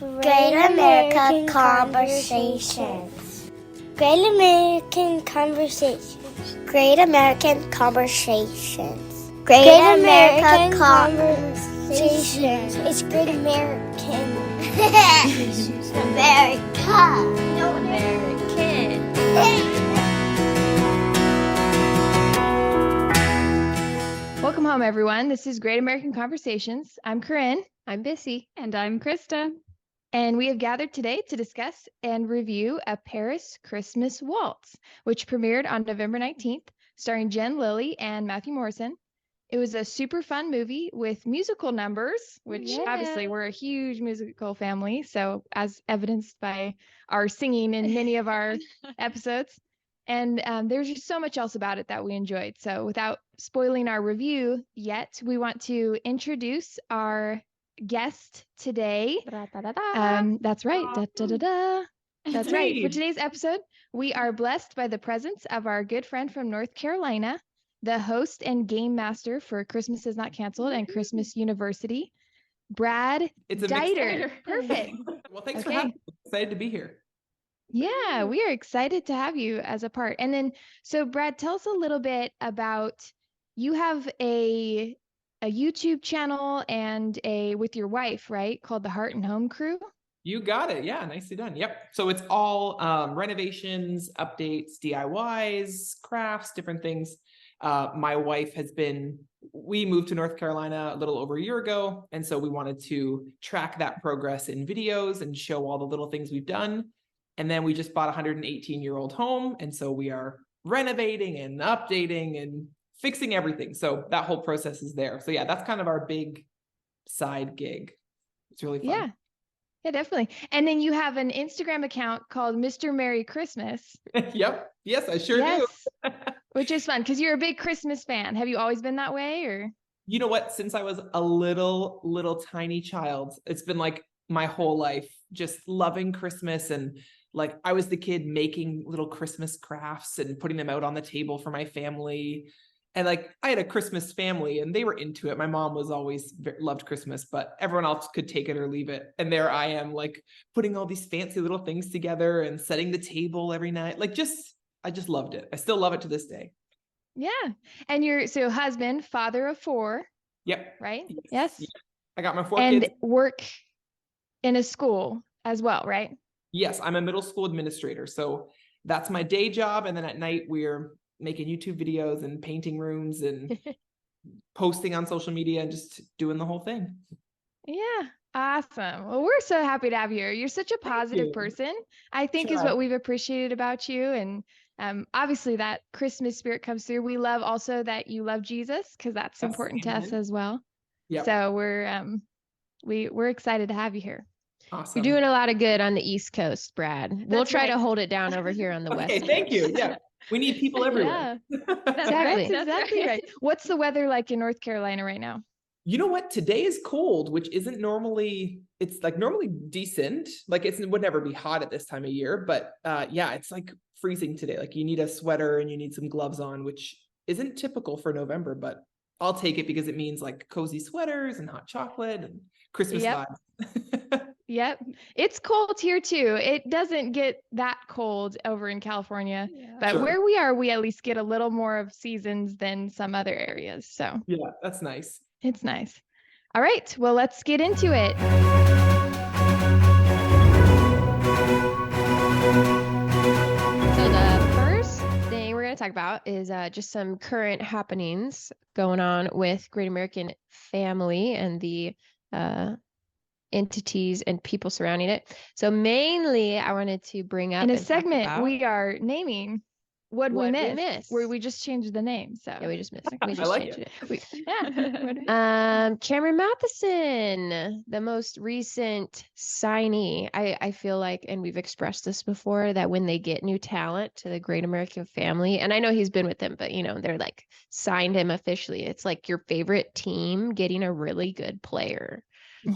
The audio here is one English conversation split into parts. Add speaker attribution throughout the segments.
Speaker 1: Great American Conversations. Great American Conversations. Great American Conversations. Great American Conversations. It's Great American. America. No, American.
Speaker 2: Welcome home, everyone. This is Great American Conversations. I'm Corinne.
Speaker 3: I'm Bissy.
Speaker 4: And I'm Krista.
Speaker 2: And we have gathered today to discuss and review A Paris Christmas Waltz, which premiered on November 19th, starring Lilley and Matthew Morrison. It was a super fun movie with musical numbers, which obviously we're a huge musical family. So as evidenced by our singing in many of our episodes. And there's just so much else about it that we enjoyed. So without spoiling our review yet, we want to introduce our guest today. That's right. That's right. For today's episode, we are blessed by the presence of our good friend from North Carolina, the host and game master for Christmas Is Not Canceled and Christmas University, Brad Deiter. Perfect.
Speaker 5: Well, thanks for having me. Excited to be here.
Speaker 2: Yeah, we are excited to have you as a part. And then, so Brad, tell us a little bit about, you have a YouTube channel and with your wife, right? Called the Heart and Home Crew.
Speaker 5: You got it. Yeah, nicely done. Yep. So it's all renovations, updates, DIYs, crafts, different things. My wife we moved to North Carolina a little over a year ago. And so we wanted to track that progress in videos and show all the little things we've done. And then we just bought a 118-year-old home. And so we are renovating and updating and fixing everything. So that whole process is there. So yeah, that's kind of our big side gig. It's really fun.
Speaker 2: Yeah, definitely. And then you have an Instagram account called Mr. Merry Christmas.
Speaker 5: Yep. Yes, I sure do.
Speaker 2: Which is fun because you're a big Christmas fan. Have you always been that way, or?
Speaker 5: You know what? Since I was a little tiny child, it's been like my whole life just loving Christmas. And like I was the kid making little Christmas crafts and putting them out on the table for my family. And like I had a Christmas family and they were into it. My mom was always loved Christmas, but everyone else could take it or leave it. And there I am, like putting all these fancy little things together and setting the table every night. Like I just loved it. I still love it to this day.
Speaker 2: Yeah. And you're husband, father of 4.
Speaker 5: Yep.
Speaker 2: Right? Yes.
Speaker 5: Yeah. I got my 4 kids.
Speaker 2: And work in a school as well, right?
Speaker 5: Yes. I'm a middle school administrator. So that's my day job. And then at night we're making YouTube videos and painting rooms and posting on social media and just doing the whole thing.
Speaker 2: Yeah. Awesome. Well, we're so happy to have you here. You're such a positive person, I think is what we've appreciated about you. And obviously that Christmas spirit comes through. We love also that you love Jesus because that's important to us as well. Yep. So we're excited to have you here.
Speaker 3: Awesome. You're doing a lot of good on the East Coast, Brad. We'll try to hold it down over here on the West Coast.
Speaker 5: Thank you. Yeah. We need people everywhere.
Speaker 2: Exactly right. What's the weather like in North Carolina right now?
Speaker 5: You know what? Today is cold, which isn't normally, it's like normally decent. Like it would never be hot at this time of year, but yeah, it's like freezing today. Like you need a sweater and you need some gloves on, which isn't typical for November, but I'll take it because it means like cozy sweaters and hot chocolate and Christmas vibes.
Speaker 2: Yep. It's cold here too. It doesn't get that cold over in California, but where we are, we at least get a little more of seasons than some other areas. So
Speaker 5: yeah, that's nice.
Speaker 2: It's nice. All right. Well, let's get into it.
Speaker 3: So the first thing we're going to talk about is just some current happenings going on with Great American Family and the entities and people surrounding it. So mainly I wanted to bring up
Speaker 2: in a segment we are naming what we miss, where we just changed the name. So
Speaker 3: yeah, we just missed. We just
Speaker 5: like
Speaker 3: changed it. Cameron Matheson, the most recent signee. I feel like, and we've expressed this before, that when they get new talent to the Great American Family, and I know he's been with them, but they're like signed him officially. It's like your favorite team getting a really good player.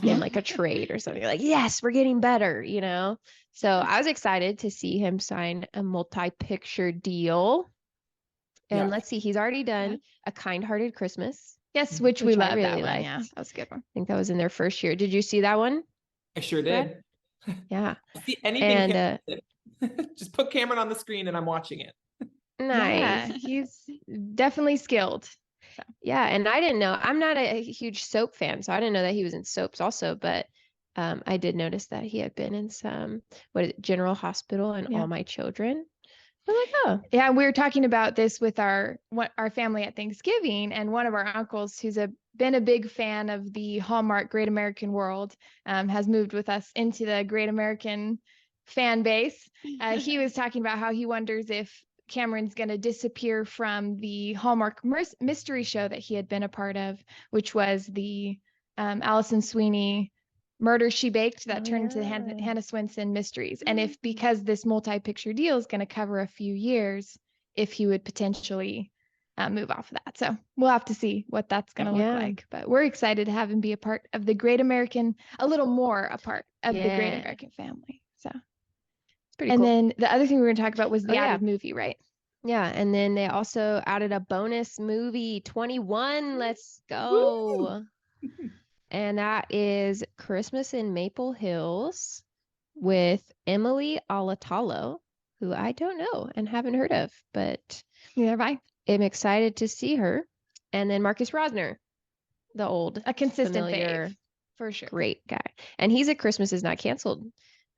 Speaker 3: In like a trade or something. Like, yes, we're getting better, So I was excited to see him sign a multi-picture deal. And let's see, he's already done A Kind-Hearted Christmas.
Speaker 2: Yes, which we love.
Speaker 3: Really
Speaker 2: that one.
Speaker 3: Liked.
Speaker 2: Yeah, that was a good one.
Speaker 3: I think that was in their first year. Did you see that one?
Speaker 5: I sure did.
Speaker 3: Yeah.
Speaker 5: See anything,
Speaker 3: And
Speaker 5: Cameron. Just put Cameron on the screen and I'm watching it.
Speaker 3: nice.
Speaker 2: Yeah, he's definitely skilled.
Speaker 3: Yeah, and I didn't know. I'm not a huge soap fan, so I didn't know that he was in soaps also, but I did notice that he had been in some, what is it, General Hospital and
Speaker 2: Yeah.
Speaker 3: All My Children. I was like, oh,
Speaker 2: Yeah, we were talking about this with our family at Thanksgiving, and one of our uncles, who's been a big fan of the Hallmark Great American World, has moved with us into the Great American fan base. He was talking about how he wonders if Cameron's going to disappear from the Hallmark mystery show that he had been a part of, which was the Allison Sweeney Murder She Baked that turned into the Hannah Swenson Mysteries. And if, because this multi-picture deal is going to cover a few years, if he would potentially move off of that. So we'll have to see what that's going to look like. But we're excited to have him be a part of the Great American, a little more a part of the Great American family. So
Speaker 3: it's pretty
Speaker 2: and
Speaker 3: cool.
Speaker 2: then the other thing we were going to talk about was the added movie, right?
Speaker 3: Yeah, and then they also added a bonus movie, 21. Let's go. And that is Christmas in Maple Hills with Emily Alatalo, who I don't know and haven't heard of, but
Speaker 2: Yeah, right.
Speaker 3: I'm excited to see her. And then Marcus Rosner, the old,
Speaker 2: A consistent
Speaker 3: familiar,
Speaker 2: fave, for sure.
Speaker 3: great guy. And he's at Christmas is Not Canceled.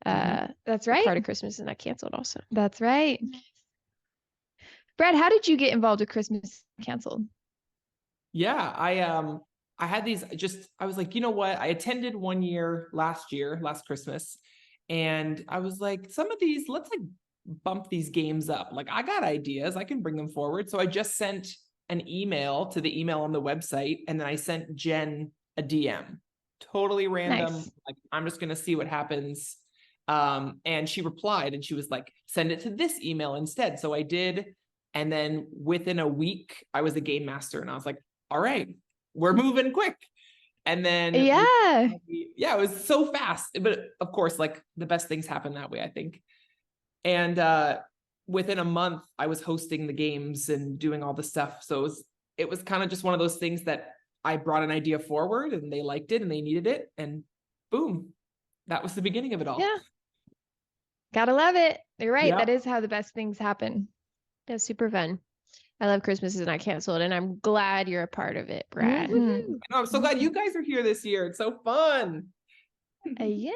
Speaker 2: That's right.
Speaker 3: Part of Christmas is Not Canceled also.
Speaker 2: That's right. Brad, how did you get involved with Christmas Canceled?
Speaker 5: Yeah, I had these I was like, you know what? I attended one year, last Christmas, and I was like, some of these, let's like bump these games up. Like, I got ideas, I can bring them forward. So I just sent an email to the email on the website, and then I sent Jen a DM. Totally random.
Speaker 2: Nice.
Speaker 5: Like, I'm just gonna see what happens. And she replied and she was like, send it to this email instead. So I did. And then within a week, I was a game master, and I was like, all right, we're moving quick. And then it was so fast. But of course, like, the best things happen that way, I think. And within a month, I was hosting the games and doing all the stuff. So it was kind of just one of those things that I brought an idea forward, and they liked it and they needed it, and boom, that was the beginning of it all.
Speaker 2: Yeah. Gotta love it. You're right.
Speaker 5: Yeah.
Speaker 2: That is how the best things happen.
Speaker 3: That's super fun. I love Christmas is Not Canceled, and I'm glad you're a part of it, Brad.
Speaker 2: Mhm.
Speaker 5: I'm so glad you guys are here this year. It's so fun.
Speaker 2: Yeah,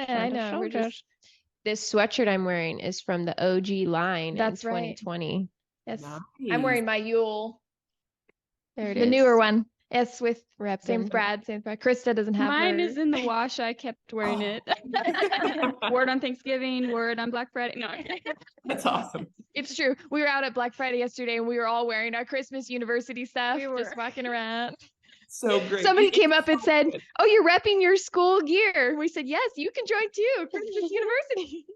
Speaker 2: I know. We're just
Speaker 3: This sweatshirt I'm wearing is from the OG line
Speaker 2: That's
Speaker 3: in
Speaker 2: right.
Speaker 3: 2020.
Speaker 2: yes.
Speaker 5: Nice.
Speaker 2: I'm wearing my Yule,
Speaker 3: There it
Speaker 2: the
Speaker 3: is.
Speaker 2: newer one. Yes, with
Speaker 3: Reppin'.
Speaker 2: same Brad. Krista doesn't have
Speaker 4: Mine
Speaker 2: her.
Speaker 4: is in the wash. I kept wearing it. Wore it on Thanksgiving, wore it on Black Friday. No.
Speaker 5: That's awesome.
Speaker 2: It's true. We were out at Black Friday yesterday, and we were all wearing our Christmas university stuff,
Speaker 4: We were.
Speaker 2: just walking around.
Speaker 5: So great.
Speaker 2: Somebody
Speaker 5: It's
Speaker 2: came up and
Speaker 5: so
Speaker 2: said,
Speaker 5: good.
Speaker 2: "Oh, you're repping your school gear." We said, "Yes, you can join too, Christmas University."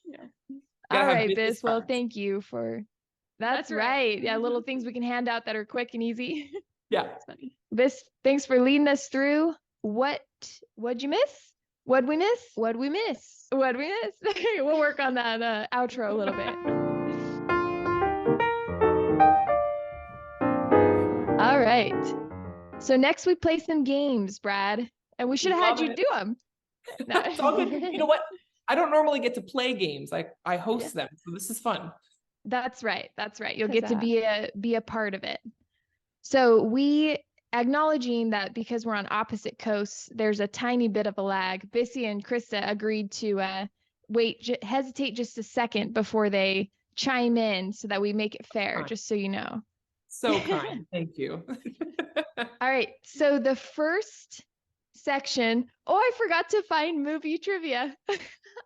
Speaker 3: Yeah.
Speaker 2: All
Speaker 5: have
Speaker 2: right,
Speaker 5: business
Speaker 2: Bis. Well,
Speaker 5: cards.
Speaker 2: thank you for. That's
Speaker 4: That's right.
Speaker 2: right. Yeah, little things we can hand out that are quick and easy.
Speaker 5: Yeah.
Speaker 4: It's funny.
Speaker 2: Bis, thanks for leading us through. What'd you miss? What'd we miss?
Speaker 3: What'd we miss?
Speaker 2: What'd we miss? We'll work on that outro a little bit. All right. So next we play some games, Brad, and we should have had
Speaker 5: Love
Speaker 2: you
Speaker 5: it.
Speaker 2: do them.
Speaker 5: It's all good. You know what? I don't normally get to play games. I host them, so this is fun.
Speaker 2: That's right. That's right. You'll get to
Speaker 3: Huzzah.
Speaker 2: be a part of it. So we acknowledging that because we're on opposite coasts, there's a tiny bit of a lag. Bissy and Krista agreed to hesitate just a second before they chime in so that we make it fair,
Speaker 5: Fine.
Speaker 2: just so you know.
Speaker 5: So kind. Thank you.
Speaker 2: All right. So the first section. Oh, I forgot to find movie trivia.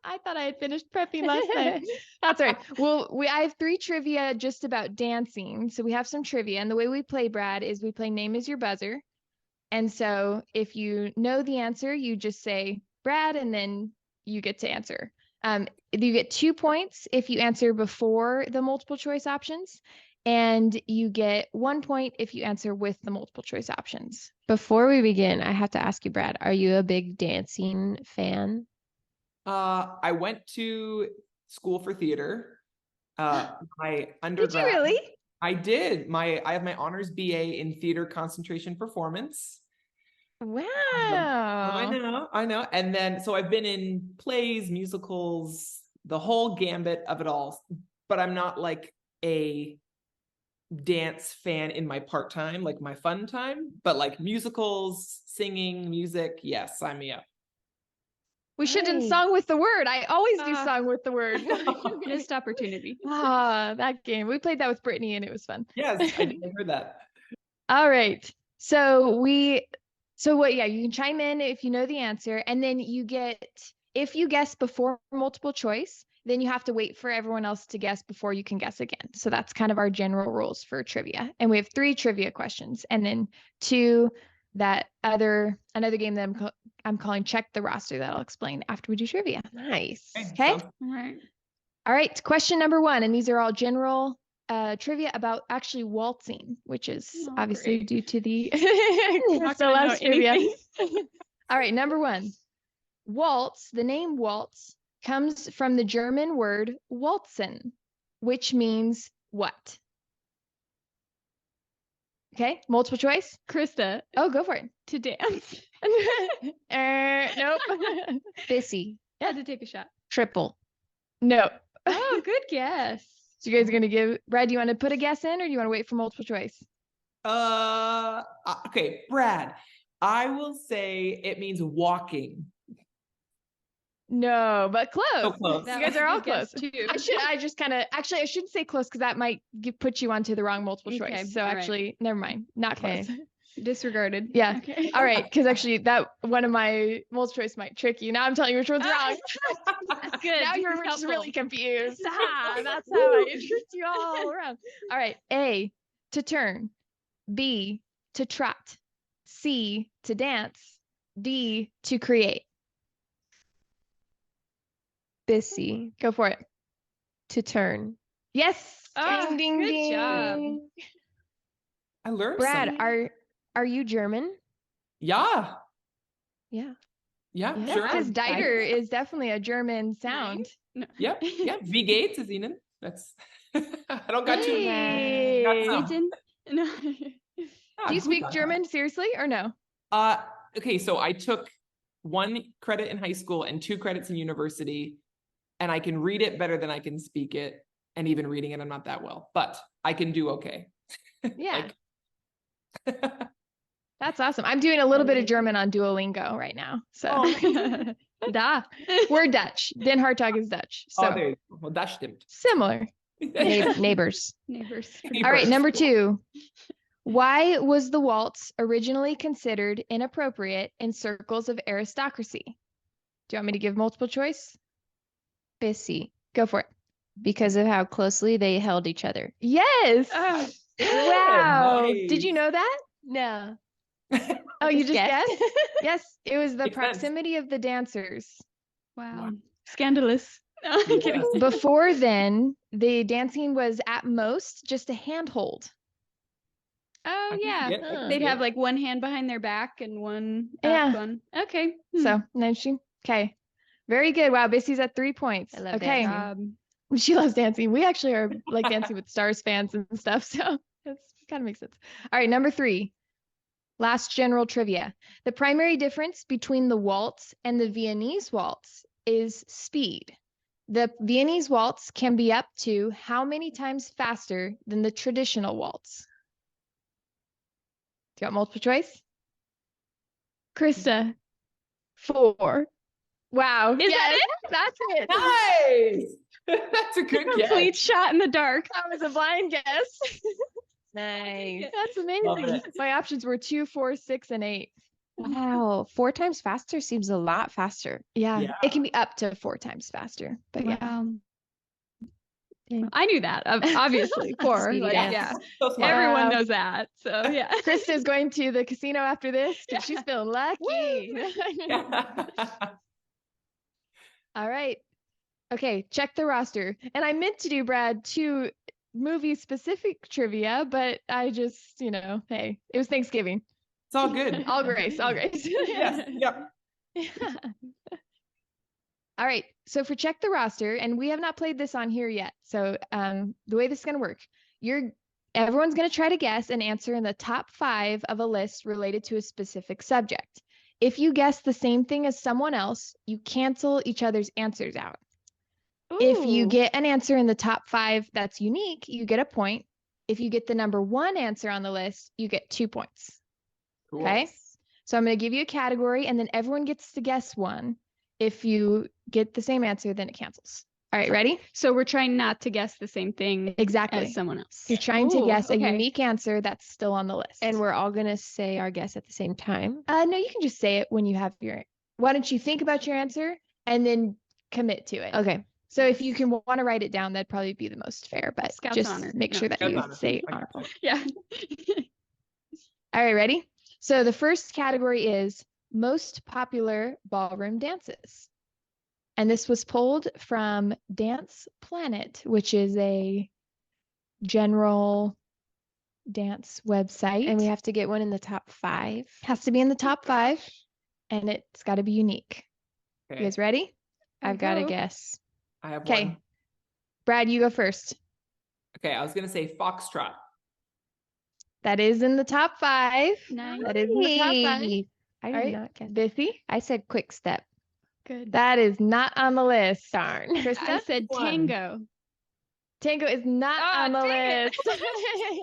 Speaker 2: I thought I had finished prepping last night. That's right. Well, I have 3 trivia just about dancing. So we have some trivia. And the way we play, Brad, is we play Name is Your Buzzer. And so if you know the answer, you just say Brad, and then you get to answer. You get 2 points if you answer before the multiple choice options. And you get 1 point if you answer with the multiple choice options.
Speaker 3: Before we begin, I have to ask you, Brad, are you a big dancing fan?
Speaker 5: I went to school for theater. My undergrad.
Speaker 2: Did you really?
Speaker 5: I did. I have my honors BA in theater concentration performance.
Speaker 2: Wow.
Speaker 5: I know. And then, so I've been in plays, musicals, the whole gambit of it all, but I'm not like a dance fan in my part-time, like my fun time, but like musicals, singing, music, yes, sign me up.
Speaker 2: We should have
Speaker 3: Nice.
Speaker 2: sung with the word. I always do
Speaker 4: Ah.
Speaker 2: song with the word.
Speaker 4: Missed opportunity.
Speaker 2: That game. We played that with Brittany and it was fun.
Speaker 5: Yes, I heard that.
Speaker 2: All right. So what, yeah, you can chime in if you know the answer, and then if you guess before multiple choice, then you have to wait for everyone else to guess before you can guess again. So that's kind of our general rules for trivia. And we have 3 trivia questions, and then 2 another game that I'm calling Check the Roster that I'll explain after we do trivia.
Speaker 3: Nice.
Speaker 2: Okay.
Speaker 4: All right.
Speaker 2: All right. Question number 1, and these are all general trivia about actually waltzing, which is
Speaker 4: Oh,
Speaker 2: obviously
Speaker 4: great.
Speaker 2: due to the
Speaker 4: Not gonna know
Speaker 2: last trivia.
Speaker 4: anything.
Speaker 2: All right, number 1. Waltz, the name waltz comes from the German word waltzen, which means what? Okay, multiple choice.
Speaker 4: Krista,
Speaker 2: Oh, go for it.
Speaker 4: to dance.
Speaker 2: Nope.
Speaker 3: Bissy.
Speaker 4: Had to take a shot.
Speaker 3: Triple.
Speaker 2: Nope.
Speaker 4: Oh, good guess.
Speaker 2: So you guys are gonna give Brad, do you want to put a guess in or do you want to wait for multiple choice?
Speaker 5: Okay, Brad, I will say it means walking.
Speaker 2: No, but close.
Speaker 5: So close.
Speaker 2: You guys are all close.
Speaker 4: Too.
Speaker 2: I shouldn't say close because that might put you onto the wrong multiple
Speaker 4: Okay,
Speaker 2: choice. So
Speaker 4: all right.
Speaker 2: actually, never mind. Not
Speaker 3: Okay.
Speaker 2: close.
Speaker 4: Disregarded.
Speaker 2: Yeah.
Speaker 4: Okay.
Speaker 2: All right, because actually that one of my multiple choice might trick you. Now I'm telling you which one's wrong.
Speaker 4: That's good.
Speaker 2: Now
Speaker 4: This
Speaker 2: you're
Speaker 4: is
Speaker 2: just
Speaker 4: helpful.
Speaker 2: really confused. That's how I tricked you all around. All right. A, to turn. B, to trot. C, to dance. D, to create.
Speaker 3: Bissy.
Speaker 2: Go for it.
Speaker 3: To turn.
Speaker 2: Yes.
Speaker 4: Ah,
Speaker 2: Ding, ding,
Speaker 4: good
Speaker 2: ding.
Speaker 4: job.
Speaker 5: I learned
Speaker 3: Brad,
Speaker 5: something.
Speaker 3: are you German?
Speaker 5: Yeah,
Speaker 3: Yeah.
Speaker 5: yeah,
Speaker 2: Yeah,
Speaker 5: sure.
Speaker 2: because
Speaker 5: am.
Speaker 2: Deiter is definitely a German sound.
Speaker 4: No.
Speaker 5: Yep, yeah. Wie geht's is Ihnen? That's I don't got too
Speaker 2: Hey.
Speaker 5: got some.
Speaker 4: No.
Speaker 5: Ah,
Speaker 2: Do you
Speaker 5: gut,
Speaker 2: speak
Speaker 5: danke.
Speaker 2: German seriously or no?
Speaker 5: Okay, so I took 1 credit in high school and 2 credits in university, and I can read it better than I can speak it, and even reading it, I'm not that well, but I can do okay.
Speaker 2: Yeah.
Speaker 5: Like,
Speaker 2: That's awesome. I'm doing a little bit of German on Duolingo right now. So
Speaker 5: Oh.
Speaker 2: da. We're Dutch. Den Hartog is Dutch. So
Speaker 5: oh, there you go. Well, das stimmt.
Speaker 2: similar.
Speaker 3: Neighbors.
Speaker 4: Neighbors.
Speaker 2: All right, number 2. Why was the waltz originally considered inappropriate in circles of aristocracy? Do you want me to give multiple choice?
Speaker 3: Bissy.
Speaker 2: Go for it.
Speaker 3: Because of how closely they held each other.
Speaker 2: Yes.
Speaker 4: Oh,
Speaker 2: Wow.
Speaker 5: nice.
Speaker 2: Did you know that?
Speaker 3: No.
Speaker 2: Oh, you
Speaker 3: Just
Speaker 2: just
Speaker 3: guessed?
Speaker 2: guessed? Yes, it was the
Speaker 5: Makes sense.
Speaker 2: proximity of the dancers.
Speaker 4: wow. Scandalous. No, I'm
Speaker 5: Yeah.
Speaker 4: kidding.
Speaker 2: Before then, the dancing was at most just a handhold.
Speaker 4: Oh,
Speaker 5: I can
Speaker 4: yeah.
Speaker 5: see it, I can
Speaker 4: They'd
Speaker 5: see
Speaker 4: have
Speaker 5: it.
Speaker 4: like one hand behind their back and one
Speaker 2: Yeah.
Speaker 4: up one. Okay.
Speaker 2: So, then okay. Very good. Wow, Bissy's at 3 points.
Speaker 3: I love
Speaker 2: okay.
Speaker 3: dancing.
Speaker 2: She loves dancing. We actually are like Dancing with the Stars fans and stuff. So it kind of makes sense. All right, number 3. Last general trivia. The primary difference between the waltz and the Viennese waltz is speed. The Viennese waltz can be up to how many times faster than the traditional waltz? Do you want multiple choice?
Speaker 4: Krista.
Speaker 2: 4. Wow.
Speaker 4: Is that
Speaker 2: yes,
Speaker 4: it?
Speaker 2: That's it.
Speaker 5: Nice. That's a good guess.
Speaker 4: Complete shot in the dark.
Speaker 2: That was a blind guess.
Speaker 3: Nice.
Speaker 2: That's
Speaker 5: Love
Speaker 2: amazing.
Speaker 5: it.
Speaker 2: My options were 2, 4, 6, and 8.
Speaker 3: Wow. 4 times faster seems a lot faster.
Speaker 2: Yeah,
Speaker 5: Yeah.
Speaker 2: it can be up to 4 times faster. But yeah.
Speaker 4: Wow.
Speaker 3: Dang.
Speaker 4: I knew that, obviously. 4.
Speaker 3: Speedy
Speaker 4: Like,
Speaker 3: dance.
Speaker 4: yeah.
Speaker 5: So smart.
Speaker 4: Everyone
Speaker 2: Wow.
Speaker 4: knows that. So, yeah.
Speaker 2: Krista's going to the casino after this because she's feeling lucky. All right. Okay, check the roster. And I meant to do, Brad, 2 movie-specific trivia, but I just, hey, it was Thanksgiving.
Speaker 5: It's all good.
Speaker 2: All grace, all grace.
Speaker 5: Yes. Yep.
Speaker 2: All right. So for check the roster, and we have not played this on here yet. So the way this is going to work, everyone's going to try to guess and answer in the top 5 of a list related to a specific subject. If you guess the same thing as someone else, you cancel each other's answers out. If you
Speaker 4: Ooh.
Speaker 2: get an answer in the top 5 that's unique, you get a point. If you get the number 1 answer on the list, you get 2 points.
Speaker 5: Cool.
Speaker 2: Okay. So I'm going to give you a category and then everyone gets to guess one. If you get the same answer, then it cancels. All right, ready?
Speaker 4: So we're trying not to guess the same thing
Speaker 2: Exactly.
Speaker 4: as someone else.
Speaker 2: You're trying to
Speaker 4: Ooh,
Speaker 2: guess a
Speaker 4: okay.
Speaker 2: unique answer that's still on the list.
Speaker 3: And we're all going to say our guess at the same time.
Speaker 2: No, you can just say it when you have your. Why don't you think about your answer and then commit to it?
Speaker 3: Okay.
Speaker 2: So if you can want to write it down, that'd probably be the most fair. But
Speaker 4: Scout's
Speaker 2: just
Speaker 4: honor.
Speaker 2: make
Speaker 4: No.
Speaker 2: sure that
Speaker 5: Scout's
Speaker 2: you
Speaker 5: honor.
Speaker 2: say
Speaker 5: Okay.
Speaker 2: honorable.
Speaker 4: Yeah.
Speaker 2: All right, ready? So the first category is most popular ballroom dances. And this was pulled from Dance Planet, which is a general dance website.
Speaker 3: And we have to get one in the top 5.
Speaker 2: Has to be in the top 5 and it's got to be unique. You
Speaker 5: Okay.
Speaker 2: guys ready?
Speaker 3: I've got to
Speaker 4: go.
Speaker 3: guess.
Speaker 5: I have
Speaker 2: Okay.
Speaker 5: one.
Speaker 2: Brad, you go first.
Speaker 5: Okay, I was gonna say foxtrot.
Speaker 2: That is in the top 5.
Speaker 4: Nice.
Speaker 2: That is in the top 5.
Speaker 3: Hey, I did
Speaker 2: All right.
Speaker 3: not guess.
Speaker 2: Bissy,
Speaker 3: I said quick step.
Speaker 4: Good.
Speaker 2: that is not on the list.
Speaker 3: Darn.
Speaker 4: I
Speaker 2: Krista,
Speaker 4: said
Speaker 5: One.
Speaker 4: tango.
Speaker 2: Tango is not on the
Speaker 4: dang
Speaker 2: list.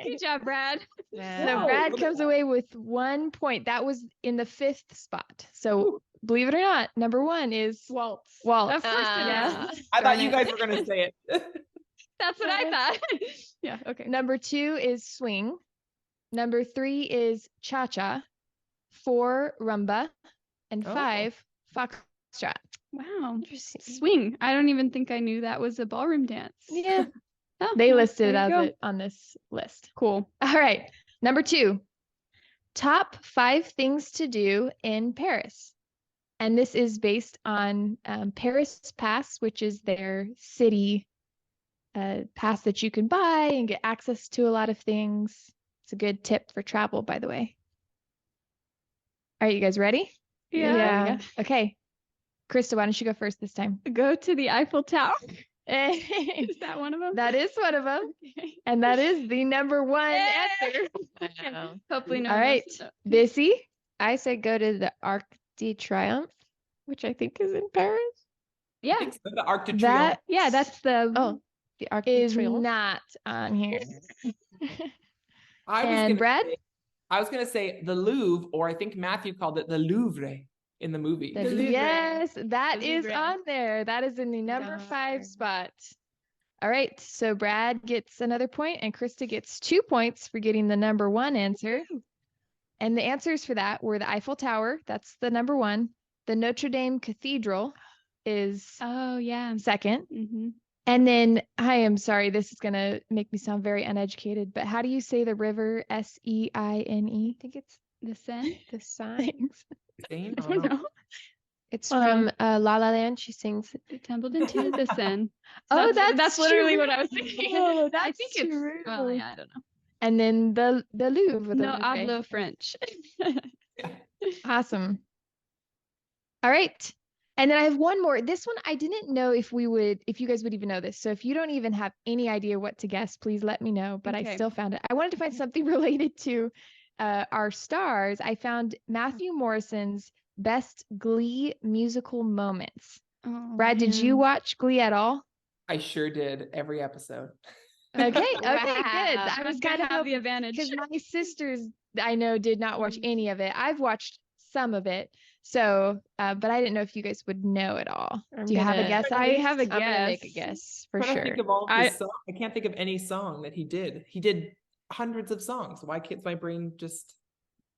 Speaker 4: Good job, Brad.
Speaker 2: So
Speaker 5: No.
Speaker 2: Brad comes away with 1 point. That was in the 5th spot. So believe it or not, number 1 is
Speaker 4: Waltz.
Speaker 2: waltz.
Speaker 4: Of course it is.
Speaker 5: I thought you
Speaker 2: Darn
Speaker 5: guys were gonna say it.
Speaker 4: That's what I thought. Yeah. Okay.
Speaker 2: Number 2 is swing. Number 3 is cha-cha. 4, rumba. And
Speaker 5: Oh.
Speaker 2: 5, foxtrot.
Speaker 4: Wow.
Speaker 3: Interesting.
Speaker 4: Swing. I don't even think I knew that was a ballroom dance.
Speaker 2: Yeah,
Speaker 4: Oh,
Speaker 2: they
Speaker 4: well,
Speaker 2: listed it
Speaker 4: there
Speaker 2: as
Speaker 4: you go.
Speaker 2: it on this list.
Speaker 4: Cool.
Speaker 2: All right. Number 2, top 5 things to do in Paris. And this is based on Paris Pass, which is their city pass that you can buy and get access to a lot of things. It's a good tip for travel, by the way. All right, you guys ready?
Speaker 3: Yeah.
Speaker 2: Okay. Krista, why don't you go first this time?
Speaker 4: Go to the Eiffel Tower.
Speaker 2: that
Speaker 4: Is that one of them?
Speaker 2: is one of them.
Speaker 4: Okay.
Speaker 2: And that is the number 1 answer.
Speaker 3: Wow.
Speaker 4: Hopefully no
Speaker 2: All
Speaker 4: one
Speaker 2: right.
Speaker 4: messed up.
Speaker 2: Bissy?
Speaker 3: I said go to the Arc de Triomphe, which I think is in Paris.
Speaker 4: Yeah.
Speaker 5: It's the Arc de
Speaker 2: That
Speaker 4: Yeah, that's the
Speaker 3: Oh, the Arc de
Speaker 2: is
Speaker 3: Triomphe.
Speaker 2: not on here.
Speaker 5: I was
Speaker 2: And
Speaker 5: gonna
Speaker 2: Brad?
Speaker 5: say- I was gonna say the Louvre, or I think Matthew called it the Louvre in the movie.
Speaker 3: The Louvre.
Speaker 2: Yes, that
Speaker 4: The
Speaker 2: is
Speaker 4: Louvre.
Speaker 2: on there. That is in the number 5 spot. All right, so Brad gets another point and Krista gets 2 points for getting the number 1 answer. And the answers for that were the Eiffel Tower, that's the number 1. The Notre Dame Cathedral is
Speaker 4: Oh yeah.
Speaker 2: second.
Speaker 4: Mm-hmm.
Speaker 2: And then, I am sorry, this is going to make me sound very uneducated, but how do you say the river, Seine?
Speaker 3: I think it's
Speaker 4: The Seine.
Speaker 3: the sign.
Speaker 2: Thanks.
Speaker 5: Same?
Speaker 4: I don't know.
Speaker 3: It's
Speaker 2: Um,
Speaker 3: from La La Land. She sings.
Speaker 4: It tumbled into the Seine.
Speaker 2: Oh,
Speaker 4: that's
Speaker 2: that's
Speaker 4: literally
Speaker 2: true.
Speaker 4: what I was thinking.
Speaker 2: Oh,
Speaker 4: I
Speaker 2: that's
Speaker 4: think it's well,
Speaker 2: true.
Speaker 4: yeah, I don't know.
Speaker 2: And then the Louvre. the
Speaker 4: No,
Speaker 2: Louvre.
Speaker 4: hablo French.
Speaker 2: Awesome. All right. And then I have one more. This one, I didn't know if you guys would even know this. So if you don't even have any idea what to guess, please let me know. But I
Speaker 4: Okay.
Speaker 2: still found it. I wanted to find something related to our stars. I found Matthew Morrison's best Glee musical moments.
Speaker 4: Oh,
Speaker 2: Brad, did you
Speaker 4: man.
Speaker 2: watch Glee at all?
Speaker 5: I sure did every episode.
Speaker 2: Okay. Okay. Good.
Speaker 4: Wow.
Speaker 2: I was
Speaker 4: I'm gonna
Speaker 2: kind
Speaker 4: have
Speaker 2: of
Speaker 4: the advantage.
Speaker 2: because my sisters I know did not watch
Speaker 4: Mm.
Speaker 2: any of it. I've watched some of it. So, but I didn't know if you guys would know it all.
Speaker 3: I'm
Speaker 2: Do you have a
Speaker 3: gonna-
Speaker 2: guess? at
Speaker 4: I
Speaker 2: least?
Speaker 4: have a
Speaker 3: I'm gonna make a
Speaker 4: guess.
Speaker 3: guess for
Speaker 5: Trying to
Speaker 3: sure.
Speaker 5: think of all of
Speaker 4: I-
Speaker 5: his songs. I can't think of any song that he did. He did hundreds of songs. Why can't my brain just?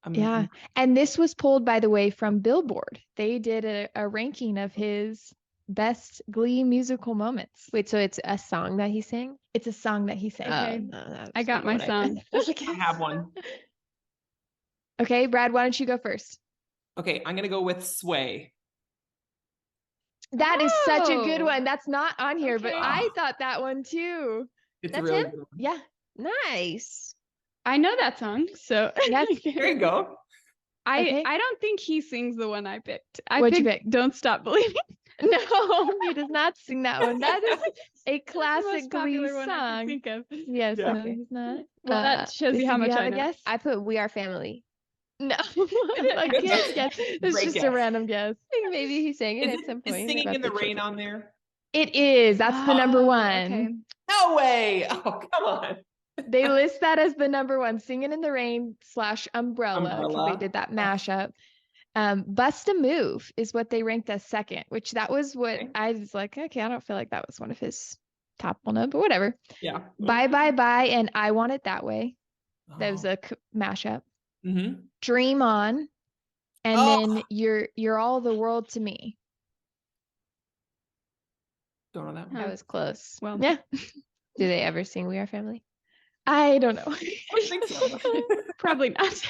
Speaker 2: Yeah. And this was pulled, by the way, from Billboard. They did a ranking of his best Glee musical moments.
Speaker 3: Wait, so it's a song that he sang?
Speaker 2: It's a song that he sang.
Speaker 4: Okay.
Speaker 3: No, that
Speaker 4: I
Speaker 3: was
Speaker 4: got
Speaker 3: not
Speaker 4: my
Speaker 3: what
Speaker 4: song.
Speaker 3: picked.
Speaker 5: I have one.
Speaker 2: Okay, Brad, why don't you go first?
Speaker 5: Okay, I'm gonna go with Sway.
Speaker 2: That is such a good
Speaker 4: Oh,
Speaker 2: one. That's not on here, but
Speaker 4: okay.
Speaker 2: I thought that one too.
Speaker 5: It's
Speaker 3: That's
Speaker 5: really
Speaker 3: him?
Speaker 5: good.
Speaker 2: Yeah.
Speaker 3: Nice.
Speaker 4: I know that song, so
Speaker 2: Yes.
Speaker 5: There you go.
Speaker 2: Okay.
Speaker 4: I don't think he sings the one I picked. I
Speaker 2: What'd you
Speaker 4: picked
Speaker 2: pick?
Speaker 4: Don't Stop Believing.
Speaker 3: No, he does not sing that one. That is a
Speaker 4: That's the
Speaker 3: classic
Speaker 4: most
Speaker 3: Glee
Speaker 4: popular one I could
Speaker 3: song.
Speaker 4: think of.
Speaker 3: Yes,
Speaker 5: Yeah.
Speaker 3: no, he's not.
Speaker 4: Well, that shows you how
Speaker 3: Lisa, do
Speaker 4: much
Speaker 3: have
Speaker 4: I
Speaker 3: a
Speaker 4: know.
Speaker 3: guess? I put We Are Family.
Speaker 2: No, I can't guess. It's
Speaker 5: Great
Speaker 2: just a
Speaker 5: guess.
Speaker 2: random guess.
Speaker 3: I think maybe he sang it at some
Speaker 5: Is
Speaker 3: point.
Speaker 5: Singing
Speaker 3: about
Speaker 5: in the Rain
Speaker 3: children.
Speaker 5: on there?
Speaker 2: It is. That's the number
Speaker 4: Oh,
Speaker 2: one.
Speaker 4: okay.
Speaker 5: No way. Oh, come on.
Speaker 2: They list that as the number one, Singing in the Rain / Umbrella, because they
Speaker 5: Umbrella.
Speaker 2: did that mashup. Bust a Move is what they ranked as second, which that was what
Speaker 5: Okay.
Speaker 2: I was like, okay, I don't feel like that was one of his top one, but whatever.
Speaker 5: Yeah.
Speaker 2: Bye Bye Bye and I Want It That Way. That was
Speaker 5: Oh.
Speaker 2: a mashup.
Speaker 5: Mhm.
Speaker 2: Dream On, and
Speaker 5: Oh.
Speaker 2: then You're All the World to Me.
Speaker 5: Don't know that one.
Speaker 3: That was close.
Speaker 4: Well,
Speaker 2: Yeah,
Speaker 3: Do they ever sing We Are Family?
Speaker 2: I don't know.
Speaker 5: I don't think so.
Speaker 4: probably not.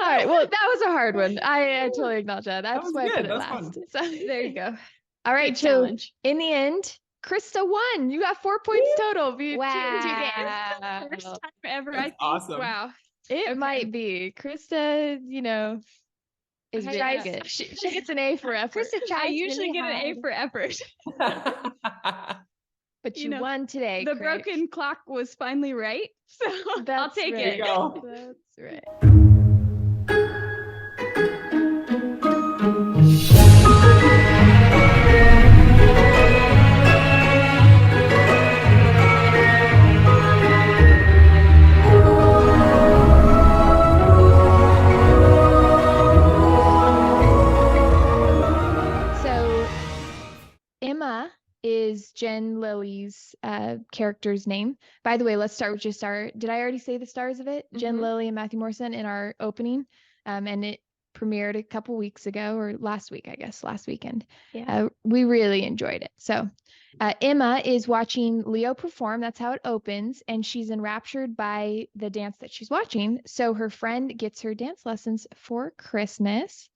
Speaker 2: All right, well, that was a hard one. I totally acknowledge that. That's
Speaker 5: was
Speaker 2: why I
Speaker 5: good.
Speaker 2: put it
Speaker 5: That was
Speaker 2: last.
Speaker 5: fun.
Speaker 2: So
Speaker 4: There you go.
Speaker 2: all right,
Speaker 4: Good
Speaker 2: so
Speaker 4: challenge.
Speaker 2: in the end, Krista won. You got 4 points total. Between the two games.
Speaker 3: Wow.
Speaker 4: First time ever, I
Speaker 5: That's
Speaker 4: think.
Speaker 5: awesome.
Speaker 4: Wow.
Speaker 2: It
Speaker 4: Okay.
Speaker 2: might be. Krista,
Speaker 3: Is
Speaker 2: she,
Speaker 3: very good.
Speaker 2: she gets an A for effort.
Speaker 3: Krista
Speaker 4: I
Speaker 3: tries
Speaker 4: usually
Speaker 3: really
Speaker 4: get an A
Speaker 3: hard.
Speaker 4: for effort.
Speaker 2: But
Speaker 4: you
Speaker 2: you
Speaker 4: know,
Speaker 2: won today.
Speaker 4: The
Speaker 2: Craig.
Speaker 4: broken clock was finally right. So I'll
Speaker 2: That's
Speaker 4: take
Speaker 2: right.
Speaker 4: it.
Speaker 5: There you go.
Speaker 2: That's right. So Emma is Jen Lilley's character's name. By the way, let's start with your star. Did I already say the stars of it? Jen
Speaker 3: Mhm.
Speaker 2: Lilley and Matthew Morrison in our opening. And it premiered a couple weeks ago, or last week, I guess, last weekend.
Speaker 3: Yeah.
Speaker 2: We really enjoyed it. So Emma is watching Leo perform. That's how it opens. And she's enraptured by the dance that she's watching. So her friend gets her dance lessons for Christmas.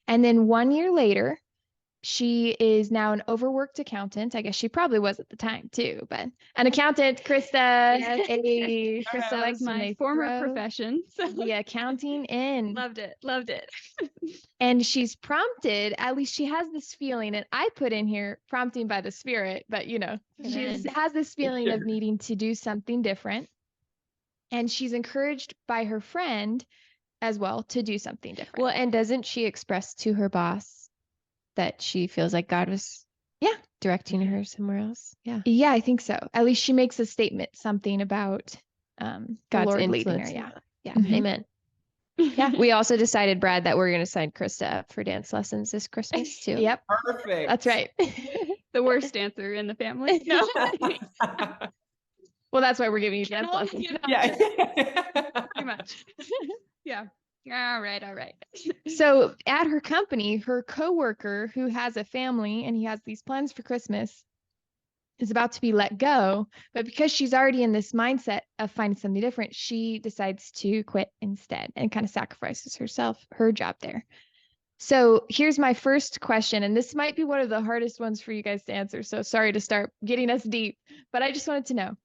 Speaker 2: And then 1 year later, she is now an overworked accountant. I guess she probably was at the time too, but an accountant, Krista.
Speaker 3: Yes.
Speaker 2: Krista
Speaker 4: So like
Speaker 2: likes when
Speaker 4: my
Speaker 2: they
Speaker 4: former
Speaker 2: throw
Speaker 4: profession. So
Speaker 2: the accounting in.
Speaker 4: loved it. Loved it.
Speaker 2: And she's prompted, at least she has this feeling, and I put in here prompting by the Spirit, but she
Speaker 3: Amen.
Speaker 2: has this feeling of needing to do something different. And she's encouraged by her friend as well to do something different.
Speaker 3: Well, and doesn't she express to her boss that she feels like God was directing her somewhere else? Yeah.
Speaker 2: Yeah, I think so. At least she makes a statement, something about the
Speaker 3: God's
Speaker 2: Lord leading
Speaker 3: influence
Speaker 2: her.
Speaker 3: in
Speaker 2: Yeah.
Speaker 3: her life. Yeah.
Speaker 2: Mhm.
Speaker 3: Amen.
Speaker 2: Yeah.
Speaker 3: We also decided, Brad, that we're going to sign Krista up for dance lessons this Christmas too.
Speaker 2: Yep,
Speaker 5: Perfect.
Speaker 2: that's right.
Speaker 4: The worst dancer in the family. No.
Speaker 2: Well, that's why we're giving you dance lessons.
Speaker 5: Yeah.
Speaker 4: Pretty much. Yeah. All right. All right.
Speaker 2: So at her company, her coworker who has a family and he has these plans for Christmas is about to be let go. But because she's already in this mindset of finding something different, she decides to quit instead and kind of sacrifices her job there. So here's my first question, and this might be one of the hardest ones for you guys to answer. So sorry to start getting us deep, but I just wanted to know,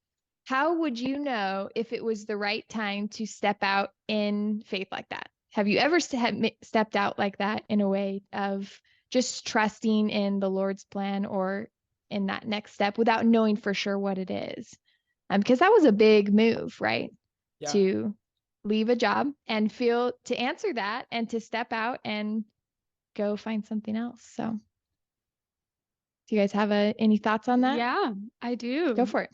Speaker 2: how would you know if it was the right time to step out in faith like that? Have you ever stepped out like that in a way of just trusting in the Lord's plan or in that next step without knowing for sure what it is? Because that was a big move, right?
Speaker 5: Yeah.
Speaker 2: To leave a job and to answer that and to step out and go find something else. So do you guys have any thoughts on that?
Speaker 4: Yeah, I do.
Speaker 2: Go for it.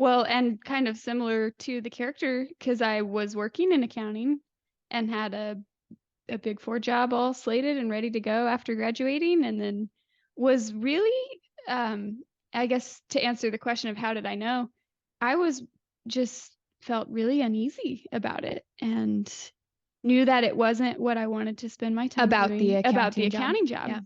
Speaker 4: Well, and kind of similar to the character, because I was working in accounting and had a Big Four job all slated and ready to go after graduating, and then was really, I guess to answer the question of how did I know, I was just felt really uneasy about it and knew that it wasn't what I wanted to spend my time
Speaker 2: About
Speaker 4: doing,
Speaker 2: the
Speaker 4: about the
Speaker 2: accounting
Speaker 4: accounting
Speaker 2: job.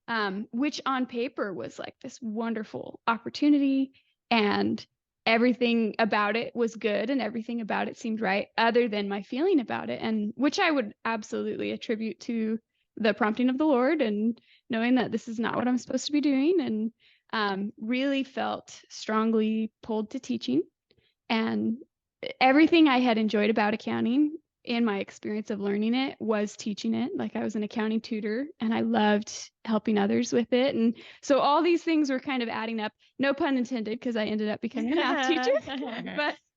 Speaker 4: job. Which on paper was like this wonderful opportunity, and everything about it was good and everything about it seemed right, other than my feeling about it, and which I would absolutely attribute to the prompting of the Lord and knowing that this is not what I'm supposed to be doing, and really felt strongly pulled to teaching. And everything I had enjoyed about accounting in my experience of learning it was teaching it. Like I was an accounting tutor and I loved helping others with it. And so all these things were kind of adding up, no pun intended, because I ended up becoming a math teacher.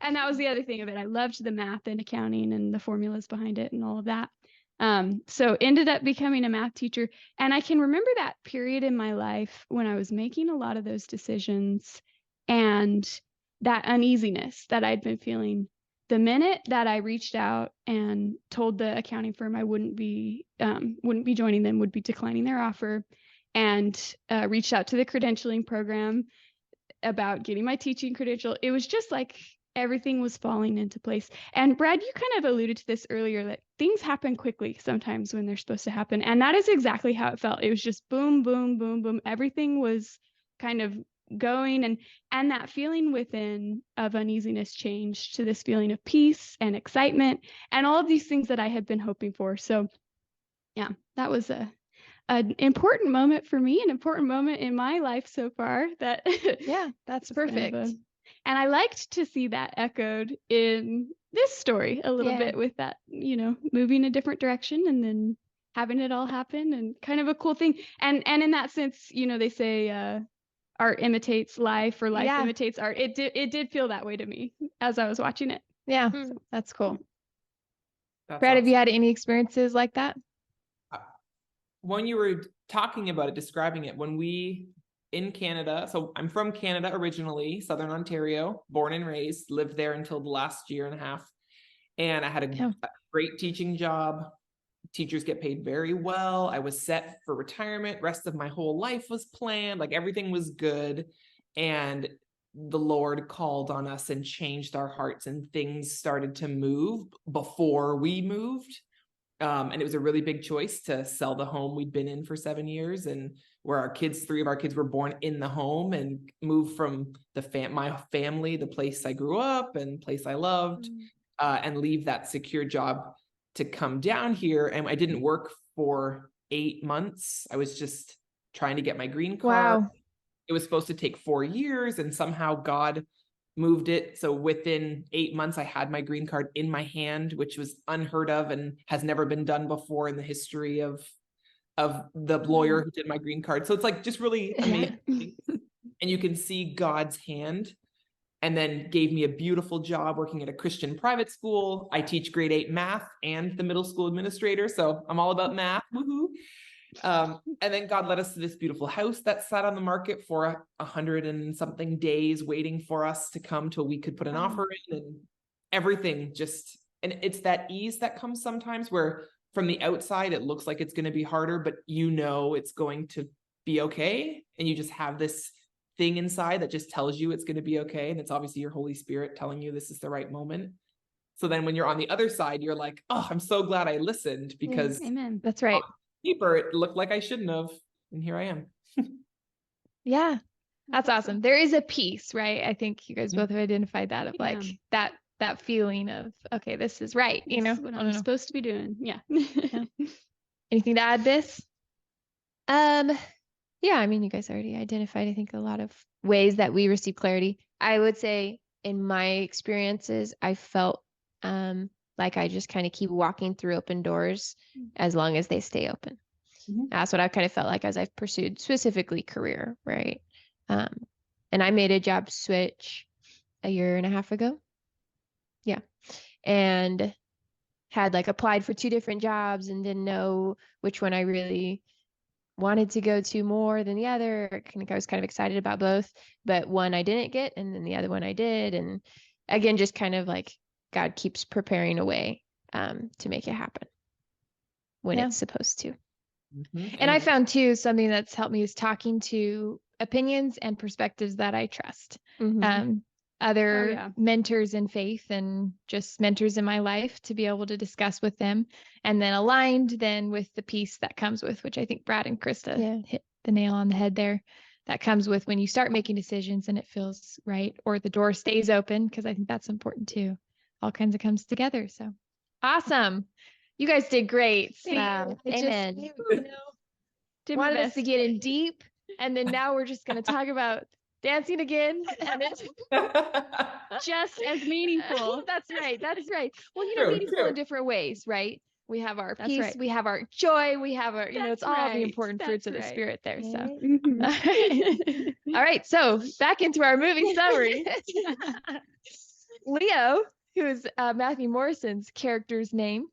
Speaker 4: And that was the other thing of it. I loved the math and accounting and the formulas behind it and all of that. So ended up becoming a math teacher. And I can remember that period in my life when I was making a lot of those decisions and that uneasiness that I'd been feeling. The minute that I reached out and told the accounting firm I wouldn't be joining them, would be declining their offer, and reached out to the credentialing program about getting my teaching credential, it was just like everything was falling into place. And Brad, you kind of alluded to this earlier, that things happen quickly sometimes when they're supposed to happen. And that is exactly how it felt. It was just boom, boom, boom, boom. Everything was kind of going, and that feeling within of uneasiness changed to this feeling of peace and excitement and all of these things that I had been hoping for. So yeah, that was an important moment for me, an important moment in my life so far. That
Speaker 2: Yeah, that's
Speaker 4: was kind of
Speaker 2: perfect.
Speaker 4: and I liked to see that echoed in this story a little
Speaker 2: Yeah.
Speaker 4: bit, with that, moving a different direction and then having it all happen, and kind of a cool thing. And in that sense, they say art imitates life, or life
Speaker 2: Yeah.
Speaker 4: imitates art. It did feel that way to me as I was watching it.
Speaker 2: Yeah,
Speaker 3: Hmm.
Speaker 2: that's cool.
Speaker 5: That's
Speaker 2: Brad, have you
Speaker 5: awesome.
Speaker 2: had any experiences like that?
Speaker 5: When you were talking about it, describing it, when we in Canada, so I'm from Canada originally, Southern Ontario, born and raised, lived there until the last year and a half. And I had
Speaker 2: Yeah.
Speaker 5: a great teaching job. Teachers get paid very well. I was set for retirement. Rest of my whole life was planned. Like everything was good. And the Lord called on us and changed our hearts, and things started to move before we moved. And it was a really big choice to sell the home we'd been in for 7 years, and where 3 of our kids were born in the home, and move from my family, the place I grew up and place I loved, and leave that secure job to come down here. And I didn't work for 8 months. I was just trying to get my green card.
Speaker 2: Wow.
Speaker 5: It was supposed to take 4 years, and somehow God moved it. So within 8 months, I had my green card in my hand, which was unheard of and has never been done before in the history of the lawyer who did my green card. So it's like just really amazing. And you can see God's hand. And then gave me a beautiful job working at a Christian private school. I teach grade 8 math and the middle school administrator. So I'm all about math. Woohoo. And then God led us to this beautiful house that sat on the market for 100 and something days, waiting for us to come till we could put an offer in, and everything just, and it's that ease that comes sometimes where from the outside, it looks like it's going to be harder, but it's going to be okay. And you just have this thing inside that just tells you it's going to be okay. And it's obviously your Holy Spirit telling you this is the right moment. So then when you're on the other side, you're like, oh, I'm so glad I listened, because
Speaker 4: Amen.
Speaker 2: That's right.
Speaker 5: on paper, it looked like I shouldn't have. And here I am.
Speaker 2: Yeah, that's awesome. There is a piece, right? I think you guys
Speaker 5: Yeah.
Speaker 2: both have identified that, of like that feeling of, okay, this is right.
Speaker 4: This is what
Speaker 2: I
Speaker 4: I'm
Speaker 2: don't know.
Speaker 4: supposed to be doing. Yeah.
Speaker 2: Anything to add, Bis?
Speaker 3: Yeah, I mean, you guys already identified, I think, a lot of ways that we receive clarity. I would say in my experiences, I felt like I just kind of keep walking through open doors as long as they stay open.
Speaker 5: Mhm.
Speaker 3: That's what I've kind of felt like as I've pursued specifically career, right? And I made a job switch a year and a half ago. Yeah. And had like applied for 2 different jobs and didn't know which one I really wanted to go to more than the other. I was kind of excited about both, but one I didn't get, and then the other one I did. And again, just kind of like God keeps preparing a way to make it happen when
Speaker 2: Yeah.
Speaker 3: it's supposed to.
Speaker 5: Mhm.
Speaker 2: And I found too, something that's helped me is talking to opinions and perspectives that I trust. Other
Speaker 4: yeah.
Speaker 2: mentors in faith and just mentors in my life, to be able to discuss with them, and then aligned then with the peace that comes with, which I think Brad and Krista hit the nail on the head there. That comes with when you start making decisions and it feels right, or the door stays open, because I think that's important too. All kinds of comes together. So awesome. You guys did great. See,
Speaker 3: Wow.
Speaker 2: it
Speaker 3: Amen.
Speaker 2: just,
Speaker 4: Did my
Speaker 2: wanted us to
Speaker 4: best.
Speaker 2: get in deep, and then now we're just going to talk about dancing again. And it's
Speaker 4: Just as meaningful.
Speaker 2: That's right. That's right. Well,
Speaker 5: True,
Speaker 2: meaningful
Speaker 5: true.
Speaker 2: in different ways, right? We have our
Speaker 4: That's
Speaker 2: peace,
Speaker 4: right.
Speaker 2: we have our joy, we have our, it's
Speaker 4: That's
Speaker 2: all the
Speaker 4: right.
Speaker 2: important fruits of
Speaker 4: That's
Speaker 2: the
Speaker 4: right.
Speaker 2: spirit there. So,
Speaker 4: Mhm.
Speaker 2: all right. So back into our movie summary. Leo, who is Matthew Morrison's character's name,